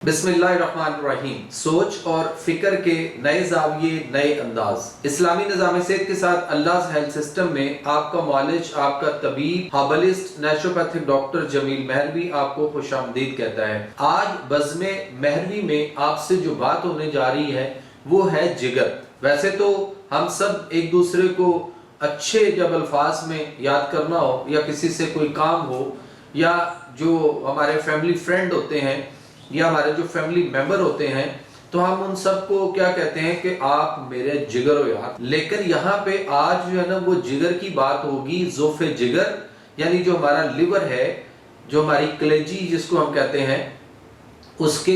बिस्मिल्लाहिर्रहमानिर्रहीम। सोच और फिक्र के नए जाविये, नए अंदाज। इस्लामी निज़ाम सेहत के साथ अल्लाह हेल्थ सिस्टम में आपका मॉलिज, आपका तबीब, herbalist, naturopathic doctor Jameel Mehrvi आपको खुशामदीद कहता है। आज बज़्मे महरवी में आपसे जो बात होने जा रही है वो है जिगर। वैसे तो हम सब एक दूसरे को अच्छे जब अल्फाज में याद करना हो या किसी से कोई काम हो या जो हमारे फैमिली फ्रेंड होते हैं या हमारे जो फैमिली मेंबर होते हैं तो हम उन सबको क्या कहते हैं कि आप मेरे जिगर हो यार। लेकिन यहाँ पे आज जो है ना वो जिगर की बात होगी, ज़ोफ़े जिगर, यानी जो हमारा लिवर है, जो हमारी कलेजी जिसको हम कहते हैं, उसके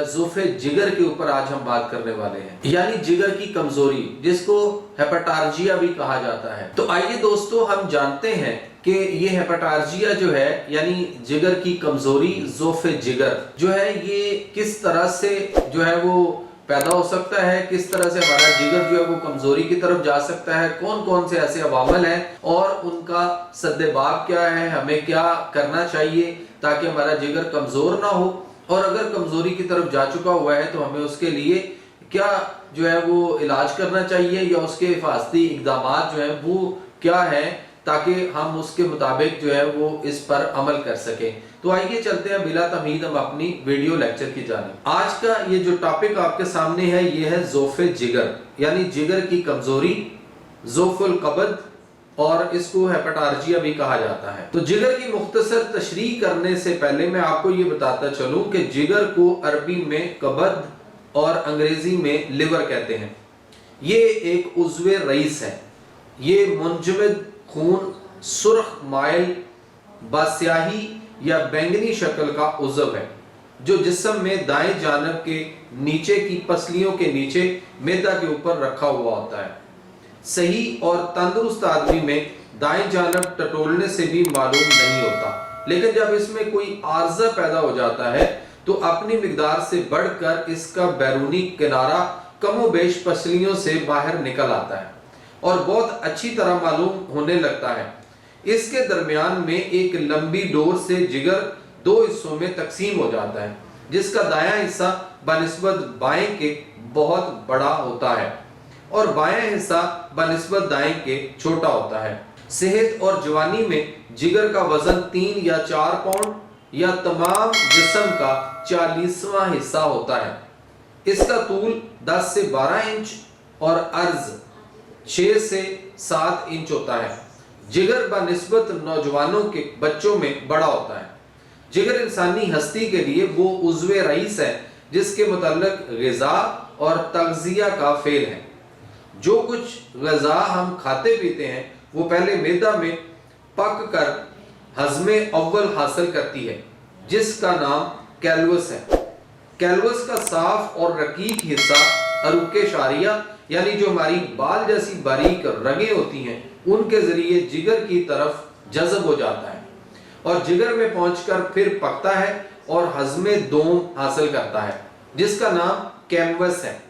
ज़ोफ़े जिगर के ऊपर आज हम बात करने वाले हैं। यानी जिगर की कमजोरी जिसको हेपेटार्जिया भी कहा जाता है। तो आइए दोस्तों हम जानते हैं कि ये हेपेटार्जिया जो है यानी जिगर की कमजोरी, ज़ोफ़े जिगर जो है ये किस तरह से जो है वो पैदा हो सकता है, किस तरह से हमारा जिगर जो है वो कमजोरी की तरफ जा सकता है, कौन कौन से ऐसे अवामल हैं और उनका सद्देबाब क्या है, हमें क्या करना चाहिए ताकि हमारा जिगर कमजोर ना हो, और अगर कमजोरी की तरफ जा चुका हुआ है तो हमें उसके लिए क्या जो है वो इलाज करना चाहिए या उसके हिफाजती इक़दामात जो है वो क्या है ताकि हम उसके मुताबिक जो है वो इस पर अमल कर सकें। तो आइए चलते हैं बिला तमहीद हम अपनी वीडियो लेक्चर की जानिब। आज का ये जो टॉपिक आपके सामने है ये है ज़ोफ़े जिगर, यानी जिगर की कमजोरी, ज़ोफ़ुल कबद, और इसको हेपेटार्जिया भी कहा जाता है। तो जिगर की मुख्तसर तशरीह करने से पहले मैं आपको ये बताता चलूं कि जिगर को अरबी में कबद और अंग्रेजी में लिवर कहते हैं। ये एक उज़्वे रईस है। ये मुंजमद खून, सुर्ख माइल, बास्याही या बैंगनी शक्ल का उज़व है जो जिस्म में दाएं जानब के नीचे की पसलियों के नीचे मैदा के ऊपर रखा हुआ होता है। सही और तंदुरुस्त आदमी में दाएं जानब टटोलने से भी मालूम नहीं होता, लेकिन जब इसमें कोई आर्जा पैदा हो जाता है तो अपनी मिकदार से बढ़कर इसका बैरूनी किनारा कमोबेश पसलियों से बाहर निकल आता है और बहुत अच्छी तरह मालूम होने लगता है। इसके दरमियान में एक लंबी डोर से जिगर दो हिस्सों में तकसीम हो जाता है, जिसका दायां हिस्सा बनिस्बत बाएं के बहुत बड़ा होता है और बायां हिस्सा बनिस्बत दाएं के छोटा होता है। सेहत और जवानी में जिगर का वजन 3 या 4 पाउंड या तमाम जिस्म का 40वां हिस्सा होता है। इसका तूल 10 से 12 इंच और अर्ज 6 से 7 इंच होता है। जिगर बनिस्बत नौजवानों के बच्चों में बड़ा होता है। जिगर इंसानी हस्ती के लिए वो उज़्वे रईस है जिसके मुतल्लिक ग़िज़ा और तग़ज़िया का फेल है। जो कुछ ग़िज़ा हम खाते पीते हैं वो पहले मैदा में पक कर हज़्मे अव्वल हासिल करती है जिसका नाम कैलवस है। कैलवस का साफ और रकीक हिस्सा अरूके शारिया यानी जो हमारी बाल जैसी बारीक रगें होती हैं उनके जरिए जिगर की तरफ जज़ब हो जाता है और जिगर में पहुंचकर फिर पकता है और हज़्मे दोम हासिल करता है जिसका नाम कैमवस है।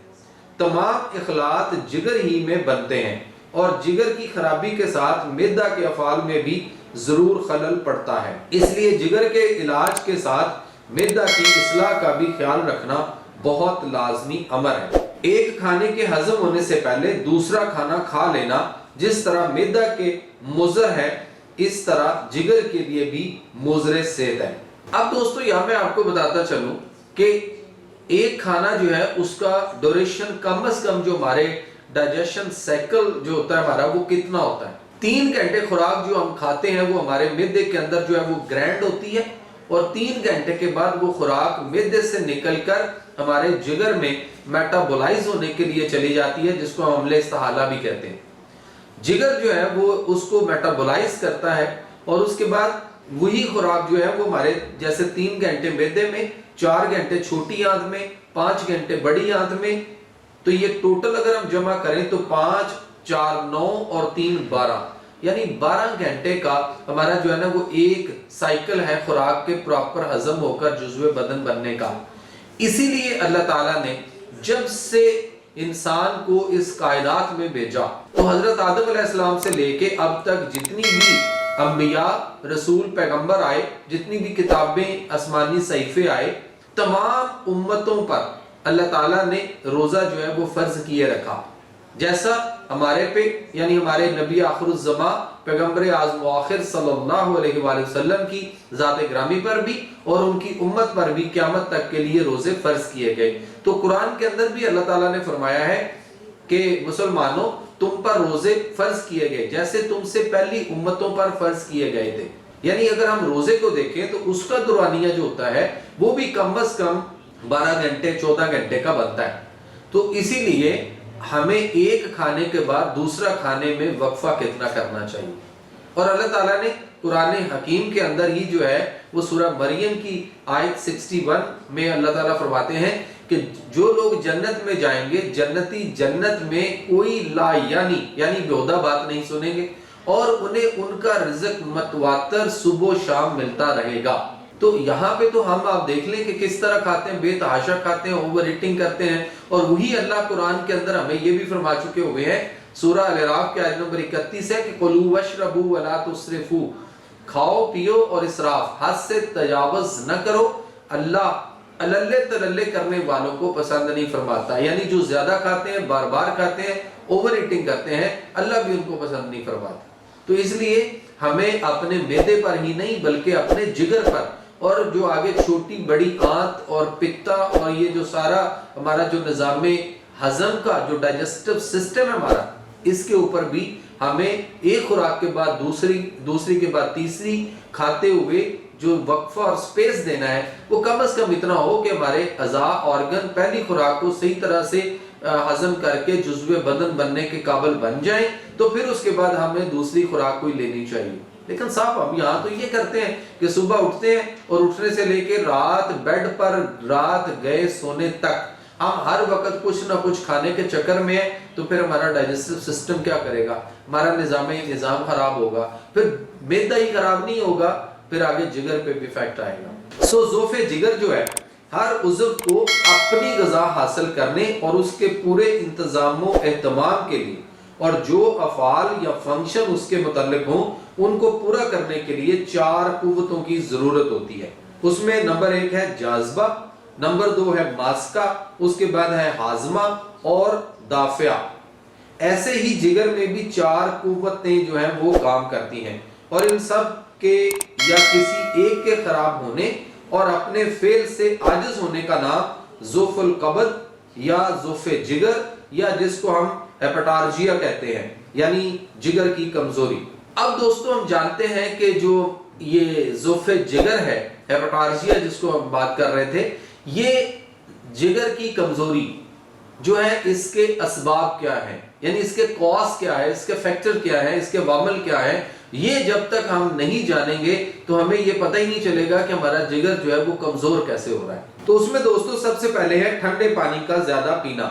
तमाम इखलात जिगर ही में बनते हैं और जिगर की खराबी के साथ मैदा के अफ़ाल में भी जरूर खलल पड़ता है। इसलिए जिगर के इलाज के साथ मैदा की इस्लाह का भी ख्याल रखना बहुत लाजमी अमर है। एक खाने के हजम होने से पहले दूसरा खाना खा लेना जिस तरह मैदा के मुज़र है इस तरह जिगर के लिए भी मुज़र सेहत है। अब दोस्तों यहाँ मैं आपको बताता चलूं कि एक खाना जो है उसका ड्यूरेशन कम से कम जो हमारे डाइजेशन साइकिल जो होता है हमारा वो कितना होता है। 3 घंटे खुराक जो हम खाते हैं वो हमारे मैदे के अंदर जो है वो ग्रैंड होती है और 3 घंटे के बाद वो खुराक मैदे से निकलकर हमारे जिगर में मेटाबोलाइज होने के लिए चली जाती है जिसको हम अम्ले इस्तेहाला भी कहते हैं। जिगर जो है वो उसको मेटाबोलाइज करता है और उसके बाद वही खुराक जो है वो हमारे जैसे 3 घंटे मैदे में, 4 घंटे छोटी आंत में, 5 घंटे बड़ी आंत में, तो ये टोटल अगर हम जमा करें तो 5, 4, 9 और 3, 12 यानी 12 घंटे का हमारा जो है ना वो एक साइकिल है खुराक के प्रॉपर हजम होकर जुज़्वे बदन बनने का। इसीलिए अल्लाह ताला ने जब से इंसान को इस कायनात में भेजा तो हजरत आदम अलैहिस्सलाम से लेके अब तक जितनी भी अंबिया, रसूल, पैगंबर आए, जितनी भी किताबें, आसमानी सहीफे आए, तमाम उम्मतों पर अल्लाह ताला ने रोजा जो है वो फर्ज किए रखा, जैसा हमारे पे यानी हमारे नबी आखिरुज़्ज़मा पैगंबर आज़म आखिर सल्लल्लाहु अलैहि वसल्लम की ज़ात ग्रामी पर भी और उनकी उम्मत पर भी क़यामत तक के लिए रोजे फर्ज किए गए। तो कुरान के अंदर भी अल्लाह ताला ने फरमाया है कि मुसलमानों तुम पर रोजे फर्ज किए गए जैसे तुमसे पहली उम्मतों पर फर्ज किए गए थे। यानी अगर हम रोजे को देखें तो उसका दुरानिया जो होता है वो भी कम से कम 12 घंटे 14 घंटे का बनता है। तो इसीलिए हमें एक खाने के बाद दूसरा खाने में वक्फा कितना करना चाहिए। और अल्लाह ताला ने कुरान हकीम के अंदर ही जो है वो सूरह मरियम की आयत 61 में अल्लाह ताला फरमाते हैं कि जो लोग जन्नत में जाएंगे जन्नती जन्नत में कोई ला यानी बेहुदा बात नहीं सुनेंगे और उन्हें उनका रिज़्क मतवातर सुबह शाम मिलता रहेगा। तो यहाँ पे तो हम आप देख लें कि किस तरह खाते हैं, बेतहाशा खाते हैं, ओवर ईटिंग करते हैं। और वही अल्लाह कुरान के अंदर हमें ये भी फरमा चुके हुए हैं, सूरह अल-अराफ के आयत नंबर 31 है कि कुलू वशरबू वला तुस्रिफू, खाओ पियो और इसराफ हद से तजावुज न करो, अल्लाह अल्ले तल्ले करने वालों को पसंद नहीं फरमाता। यानी जो ज्यादा खाते हैं, बार बार खाते हैं, ओवर ईटिंग करते हैं, अल्लाह भी उनको पसंद नहीं फरमाता। तो इसलिए हमें अपने मैदे पर ही नहीं बल्कि अपने जिगर पर और जो आगे छोटी बड़ी आंत और पित्ता और ये जो सारा हमारा जो निज़ामे हजम का जो डाइजेस्टिव सिस्टम है हमारा, इसके ऊपर भी हमें एक खुराक के बाद दूसरी के बाद तीसरी खाते हुए जो वक्फा और स्पेस देना है वो कम से कम इतना हो कि हमारे अज़ा ऑर्गन पहली खुराक को सही तरह से हजम करके जुज़्वे बदन बनने के काबिल बन जाएं, तो फिर उसके बाद हमें दूसरी खुराक कोई लेनी चाहिए। लेकिन साहब हम यहाँ तो ये करते हैं कि सुबह उठते हैं और उठने से लेके रात बेड पर रात गए सोने तक हम हर वक्त कुछ ना कुछ खाने के चक्कर में है। तो फिर हमारा डाइजेस्टिव सिस्टम क्या करेगा, हमारा निज़ाम खराब होगा, फिर मैदा ही खराब नहीं होगा, फिर आगे जिगर पे भी इफेक्ट आएगा। सो ज़ोफ़े जिगर जो है हर उज़्व को अपनी ग़िज़ा हासिल करने और उसके पूरे इंतज़ाम व एहतमाम के लिए और जो अफ़ाल या फंक्शन उसके मुताल्लिक हों उनको पूरा करने के लिए 4 कुव्वतों की जरूरत होती है। उसमें नंबर 1 है जाज़बा, नंबर 2 है मास्का, उसके बाद है हाजमा और दाफिया। ऐसे ही जिगर में भी 4 कुव्वतें जो हैं वो काम करती हैं और इन सब के या किसी एक के खराब होने और अपने फेल से आजिज होने का नाम ज़ुफ़ुल कब्द या ज़ुफ़े जिगर या जिसको हम हेपेटार्जिया कहते हैं, यानी जिगर की कमजोरी। अब दोस्तों हम जानते हैं कि जो ये ज़ुफ़े जिगर है, हेपेटार्जिया जिसको हम बात कर रहे थे, ये जिगर की कमजोरी जो है इसके असबाब क्या है, यानी इसके कॉज क्या है, इसके फैक्टर क्या है, इसके वामल क्या है, ये जब तक हम नहीं जानेंगे तो हमें ये पता ही नहीं चलेगा कि हमारा जिगर जो है वो कमजोर कैसे हो रहा है। तो उसमें दोस्तों सबसे पहले है ठंडे पानी का ज्यादा पीना,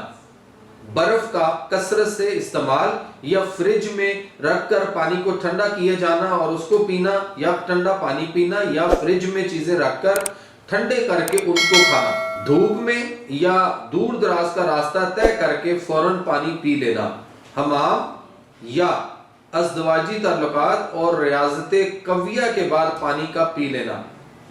बर्फ का कसरत से इस्तेमाल या फ्रिज में रखकर पानी को ठंडा किए जाना और उसको पीना, या ठंडा पानी पीना या फ्रिज में चीजें रखकर ठंडे करके उनको खाना, धूप में या दूर दराज का रास्ता तय करके फौरन पानी पी लेना, हमाम या अज़दवाजी ताल्लुकात और रियाज़ते कविया के बाद पानी का पी लेना,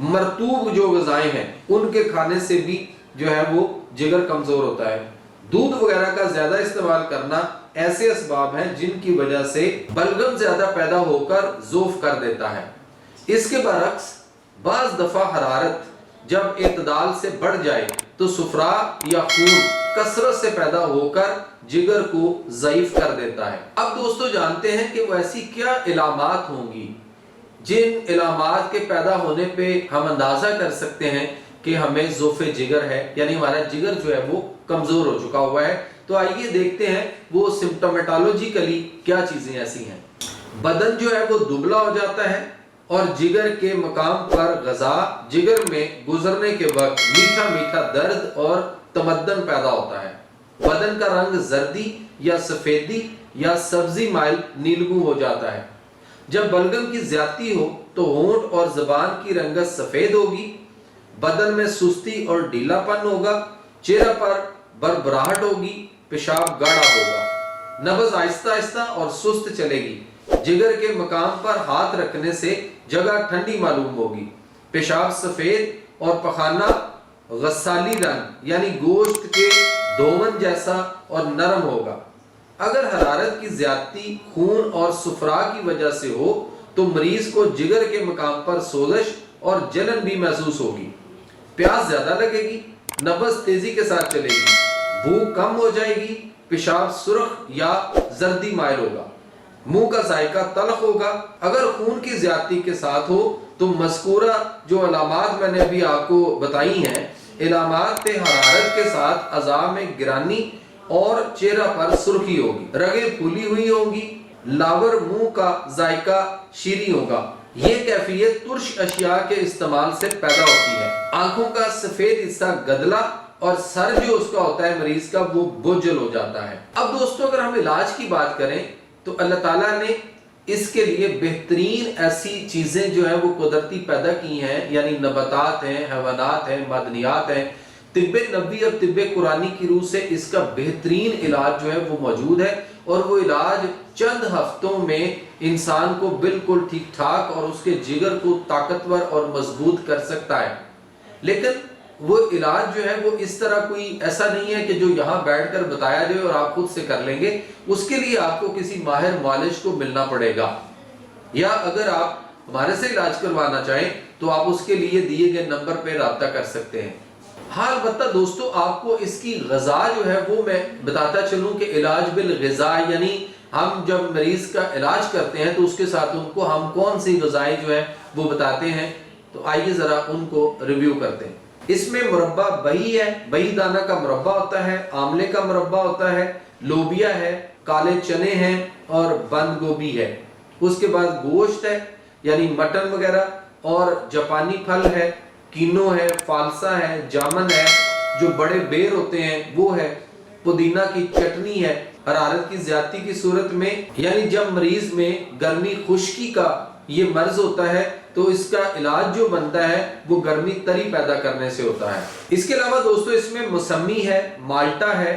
मरतूब जो ग़िज़ाएं हैं उनके खाने से भी जो है वो जिगर कमज़ोर होता है। दूध वगैरह का ज़्यादा इस्तेमाल करना ऐसे असबाब हैं जिनकी वजह से बलगम ज़्यादा पैदा होकर ज़ोफ़ कर देता है। इसके बरक्स बाज़ दफ़ा हरारत जब इतदाल से बढ़ जाए तो सुफरा या खून कसरत से पैदा होकर जिगर को ज़ईफ कर देता है। अब दोस्तों जानते हैं कि वो ऐसी क्या इलामात होंगी जिन इलामात के पैदा होने पे हम अंदाजा कर सकते हैं कि हमें ज़ोफ़े जिगर है, यानी हमारा जिगर जो है वो कमजोर हो चुका हुआ है। तो आइए देखते हैं वो सिम्प्टोमेटोलॉजिकली क्या चीजें ऐसी हैं। बदन जो है वो दुबला हो जाता है और जिगर के मकाम पर ग़िज़ा जिगर में गुजरने के वक्त मीठा मीठा दर्द और तमद्दन पैदा होता है। बदन का रंग जर्दी या सफेदी या सब्जी माइल नीलगू हो जाता है। जब बलगम की ज्यादती हो तो होंठ और ज़बान की रंगत सफेद होगी, बदन में सुस्ती और ढीलापन होगा, चेहरे पर बरबराहट होगी, पेशाब गाढ़ा होगा, नब्ज़ आहिस्ता आहिस्ता और सुस्त चलेगी, जिगर के मकाम पर हाथ रखने से जगह ठंडी मालूम होगी, पेशाब सफेद और पखाना غسالی رنگ یعنی گوشت کے دومن جیسا اور نرم ہوگا۔ اگر حرارت کی زیادتی خون اور صفرا کی وجہ سے ہو تو مریض کو جگر کے مقام پر سوزش اور جلن بھی محسوس ہوگی، پیاس زیادہ لگے گی، نبض تیزی کے ساتھ چلے گی، بھوک کم ہو جائے گی، پیشاب سرخ یا زردی مائل ہوگا، منہ کا ذائقہ تلخ ہوگا۔ اگر خون کی زیادتی کے ساتھ ہو تو مذکورہ جو علامات میں نے ابھی آپ کو بتائی ہیں، علامات حرارت کے ساتھ اعضاء میں گرانی اور چہرہ پر سرخی ہوگی، رگیں پھولی ہوئی ہوں گی، لاور منہ کا ذائقہ شیریں ہوگا۔ یہ کیفیت ترش اشیاء کے استعمال سے پیدا ہوتی ہے۔ آنکھوں کا سفید حصہ گدلا اور سر جو اس کا ہوتا ہے مریض کا وہ بوجھل ہو جاتا ہے۔ اب دوستو اگر ہم علاج کی بات کریں تو اللہ تعالیٰ نے اس کے لیے بہترین ایسی چیزیں جو ہیں وہ قدرتی پیدا کی ہیں، یعنی نباتات ہیں، حیوانات ہیں، معدنیات ہیں۔ طب نبوی اور طب قرآنی کی روح سے اس کا بہترین علاج جو ہے وہ موجود ہے، اور وہ علاج چند ہفتوں میں انسان کو بالکل ٹھیک ٹھاک اور اس کے جگر کو طاقتور اور مضبوط کر سکتا ہے۔ لیکن وہ علاج جو ہے وہ اس طرح کوئی ایسا نہیں ہے کہ جو یہاں بیٹھ کر بتایا جائے اور آپ خود سے کر لیں گے۔ اس کے لیے آپ کو کسی ماہر معالج کو ملنا پڑے گا، یا اگر آپ ہمارے سے علاج کروانا چاہیں تو آپ اس کے لیے دیے گئے نمبر پہ رابطہ کر سکتے ہیں۔ ہاں البتہ دوستو آپ کو اس کی غذا جو ہے وہ میں بتاتا چلوں کہ علاج بالغذا، یعنی ہم جب مریض کا علاج کرتے ہیں تو اس کے ساتھ ان کو ہم کون سی غذائیں جو ہیں وہ بتاتے ہیں، تو آئیے ذرا ان کو ریویو کرتے ہیں۔ اس میں مربع بہی ہے، بہی دانہ کا مربع ہوتا ہے، آملے کا مربع ہوتا ہے، لوبیا ہے، کالے چنے ہیں اور بند گوبھی ہے۔ اس کے بعد گوشت ہے یعنی مٹن وغیرہ، اور جاپانی پھل ہے، کینو ہے، فالسا ہے، جامن ہے، جو بڑے بیر ہوتے ہیں وہ ہے، پودینہ کی چٹنی ہے۔ حرارت کی زیادتی کی صورت میں یعنی جب مریض میں گرمی خشکی کا یہ مرض ہوتا ہے تو اس کا علاج جو بنتا ہے وہ گرمی تری پیدا کرنے سے ہوتا ہے۔ اس کے علاوہ دوستو اس میں موسمی ہے، مالٹا ہے،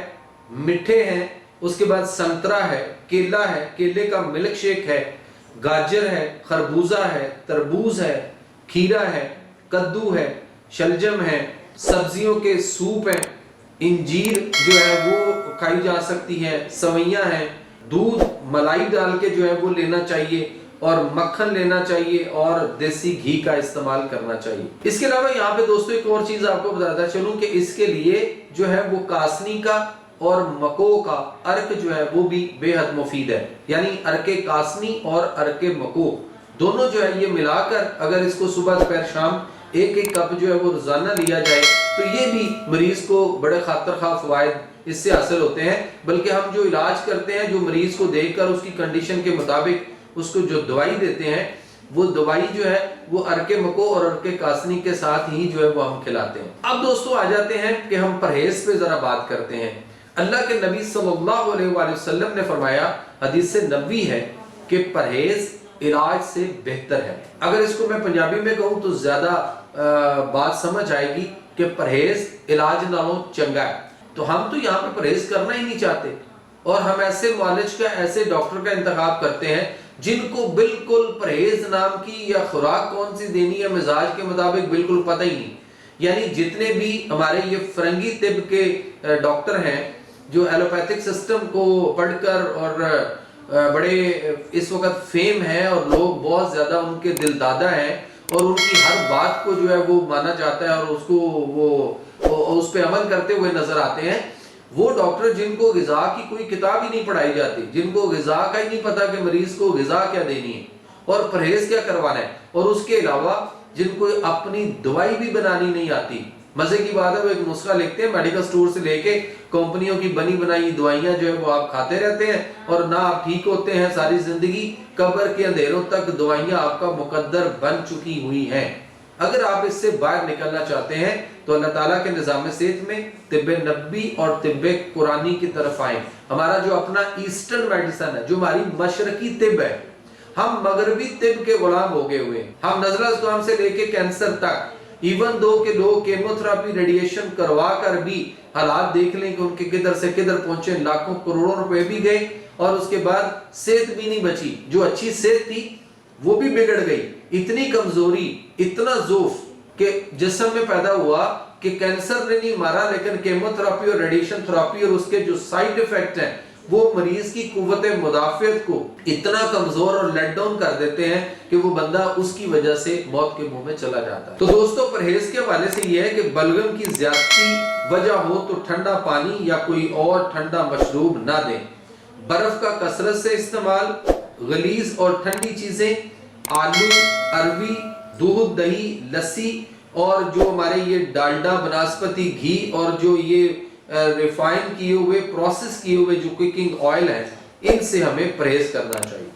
مٹھے ہیں، اس کے بعد سنترا ہے، کیلا ہے، کیلے کا ملک شیک ہے، گاجر ہے، خربوزہ ہے، تربوز ہے، کھیرا ہے، کدو ہے، شلجم ہے، سبزیوں کے سوپ ہیں، انجیر جو ہے وہ کھائی جا سکتی ہے، سوئیاں ہیں، دودھ ملائی ڈال کے جو ہے وہ لینا چاہیے، اور مکھن لینا چاہیے، اور دیسی گھی کا استعمال کرنا چاہیے۔ اس کے علاوہ یہاں پہ دوستو ایک اور چیز آپ کو بتاتا چلوں کہ اس کے لیے جو ہے وہ کاسنی کا اور مکو کا ارک جو ہے وہ بھی بے حد مفید ہے، یعنی ارک کاسنی اور ارک مکو دونوں جو ہے یہ ملا کر اگر اس کو صبح دوپہر شام ایک ایک کپ جو ہے وہ روزانہ لیا جائے تو یہ بھی مریض کو بڑے خاطر خواہ فوائد اس سے حاصل ہوتے ہیں۔ بلکہ ہم جو علاج کرتے ہیں، جو مریض کو دیکھ کر اس کی کنڈیشن کے مطابق اس کو جو دوائی دیتے ہیں، وہ دوائی جو ہے وہ ارک مکو اور ارک کاسنی کے ساتھ ہی جو ہے وہ ہم کھلاتے ہیں۔ اب دوستو آ جاتے ہیں کہ ہم پرہیز پہ ذرا بات کرتے ہیں۔ اللہ کے نبی صلی اللہ علیہ وآلہ وسلم نے فرمایا، حدیث نبوی ہے کہ پرہیز علاج سے بہتر ہے۔ اگر اس کو میں پنجابی میں کہوں تو زیادہ بات سمجھ آئے گی کہ پرہیز علاج نالوں چنگا ہے۔ تو ہم تو یہاں پہ پرہیز کرنا ہی نہیں چاہتے، اور ہم ایسے معالج کا، ایسے ڈاکٹر کا انتخاب کرتے ہیں جن کو بالکل پرہیز نام کی یا خوراک کون سی دینی ہے مزاج کے مطابق بالکل پتہ ہی نہیں۔ یعنی جتنے بھی ہمارے یہ فرنگی طب کے ڈاکٹر ہیں جو ایلوپیتھک سسٹم کو پڑھ کر اور بڑے اس وقت فیم ہیں اور لوگ بہت زیادہ ان کے دل دادا ہیں اور ان کی ہر بات کو جو ہے وہ مانا جاتا ہے اور اس کو وہ اس پہ عمل کرتے ہوئے نظر آتے ہیں، وہ ڈاکٹر جن کو غذا کی کوئی کتاب ہی نہیں پڑھائی جاتی، جن کو غذا کا ہی نہیں پتا کہ مریض کو غذا کیا دینی ہے اور پرہیز کیا کروانا ہے، اور اس کے علاوہ جن کو اپنی دوائی بھی بنانی نہیں آتی۔ مزے کی بات ہے وہ ایک نسخہ لکھتے ہیں میڈیکل سٹور سے لے کے کمپنیوں کی بنی بنائی دوائیاں جو ہے وہ آپ کھاتے رہتے ہیں اور نہ آپ ٹھیک ہوتے ہیں ساری زندگی، قبر کے اندھیروں تک دوائیاں آپ کا مقدر بن چکی ہوئی ہیں۔ اگر آپ اس سے باہر نکلنا چاہتے ہیں تو اللہ تعالیٰ کے نظام صحت میں طب نبوی اور طب قرآنی کی طرف آئیں۔ ہمارا جو اپنا ایسٹرن میڈیسن ہے، جو ہماری مشرقی طب ہے، ہم مغربی طب کے غلام ہو گئے ہوئے ہیں۔ ہم نزلہ زکام سے لے کے کینسر تک، ایون دو کہ لوگ کیموتھراپی ریڈیشن کروا کر بھی حالات دیکھ لیں کہ ان کے کدھر سے کدھر پہنچے، لاکھوں کروڑوں روپے بھی گئے اور اس کے بعد صحت بھی نہیں بچی، جو اچھی صحت تھی وہ بھی بگڑ گئی۔ اتنی کمزوری، اتنا ضعف کہ جسم میں پیدا ہوا کہ کینسر نے نہیں مارا لیکن کیموتھراپی اور ریڈیشن تھراپی اور اس کے جو سائیڈ ایفیکٹ ہیں وہ مریض کی قوت مدافعت کو اتنا کمزور اور لیٹ ڈاؤن کر دیتے ہیں کہ وہ بندہ اس کی وجہ سے موت کے منہ میں چلا جاتا ہے۔ تو دوستو پرہیز کے حوالے سے یہ ہے کہ بلغم کی زیادتی وجہ ہو تو ٹھنڈا پانی یا کوئی اور ٹھنڈا مشروب نہ دیں، برف کا کثرت سے استعمال، غلیظ اور ٹھنڈی چیزیں، آلو، اروی، دودھ، دہی، لسی اور جو ہمارے یہ ڈالڈا، بناسپتی گھی اور جو یہ ریفائن کیے ہوئے پروسیس کیے ہوئے جو کوکنگ آئل ہیں ان سے ہمیں پرہیز کرنا چاہیے۔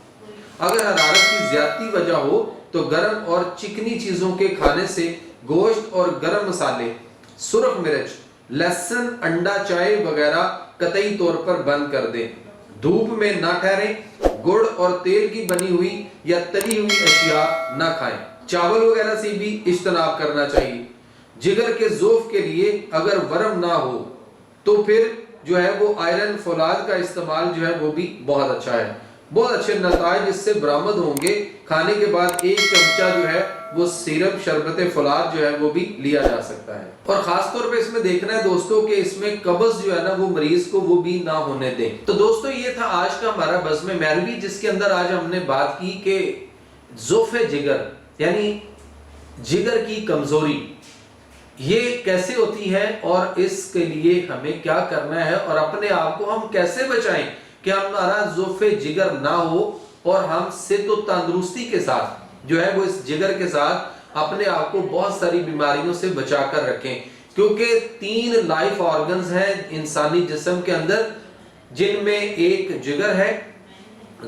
اگر حرارت کی زیادتی وجہ ہو تو گرم اور چکنی چیزوں کے کھانے سے گوشت اور گرم مسالے، سرخ مرچ، لہسن، انڈا، چائے وغیرہ قطعی طور پر بند کر دیں۔ دھوپ میں نہ ٹھہریں، گڑ اور تیل کی بنی ہوئی یا تلی ہوئی اشیاء نہ کھائیں، چاول وغیرہ سے بھی اجتناب کرنا چاہیے۔ جگر کے ضعف کے لیے اگر ورم نہ ہو تو پھر جو ہے وہ آئرن فولاد کا استعمال جو ہے وہ بھی بہت اچھا ہے، بہت اچھے نتائج اس سے برآمد ہوں گے۔ کھانے کے بعد 1 چمچہ جو ہے وہ سیرپ شربت فولاد جو ہے وہ بھی لیا جا سکتا ہے، اور خاص طور پہ اس میں دیکھنا ہے دوستوں کہ اس میں قبض جو ہے نا وہ مریض کو وہ بھی نہ ہونے دیں۔ تو دوستوں یہ تھا آج کا ہمارا بزم مہروی، جس کے اندر آج ہم نے بات کی کہ ضعف جگر یعنی جگر کی کمزوری یہ کیسے ہوتی ہے اور اس کے لیے ہمیں کیا کرنا ہے اور اپنے آپ کو ہم کیسے بچائیں کہ ہمارا ضعف جگر نہ ہو اور ہم صحت و تندرستی کے ساتھ جو ہے وہ اس جگر کے ساتھ اپنے آپ کو بہت ساری بیماریوں سے بچا کر رکھیں، کیونکہ 3 لائف آرگنز ہیں انسانی جسم کے اندر، جن میں ایک جگر ہے،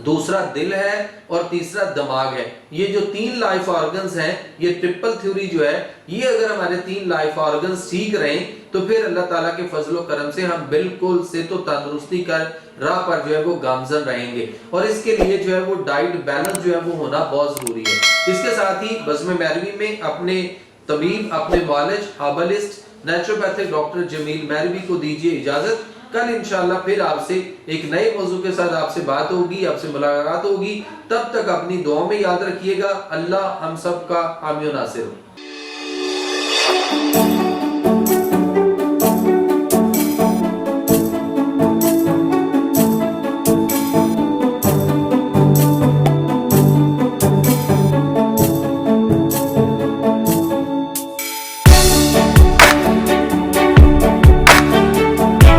دوسرا دل ہے اور تیسرا دماغ ہے۔ یہ جو 3 لائف آرگنز ہیں، یہ ٹرپل تھیوری جو ہے، یہ اگر ہمارے 3 لائف آرگنز ٹھیک رہیں تو پھر اللہ تعالیٰ کے فضل و کرم سے ہم بالکل صحت و تندرستی کا راہ پر جو ہے وہ گامزن رہیں گے، اور اس کے لیے جو ہے وہ ڈائٹ بیلنس جو ہے وہ ہونا بہت ضروری ہے۔ اس کے ساتھ ہی بزم مہروی میں اپنے طبیب، اپنے معالج، ہربلسٹ، نیچروپیتھک ڈاکٹر جمیل مہروی کو دیجیے اجازت۔ کل انشاءاللہ پھر آپ سے ایک نئے موضوع کے ساتھ آپ سے بات ہوگی، آپ سے ملاقات ہوگی۔ تب تک اپنی دعاؤں میں یاد رکھیے گا۔ اللہ ہم سب کا حامی و ناصر ہو۔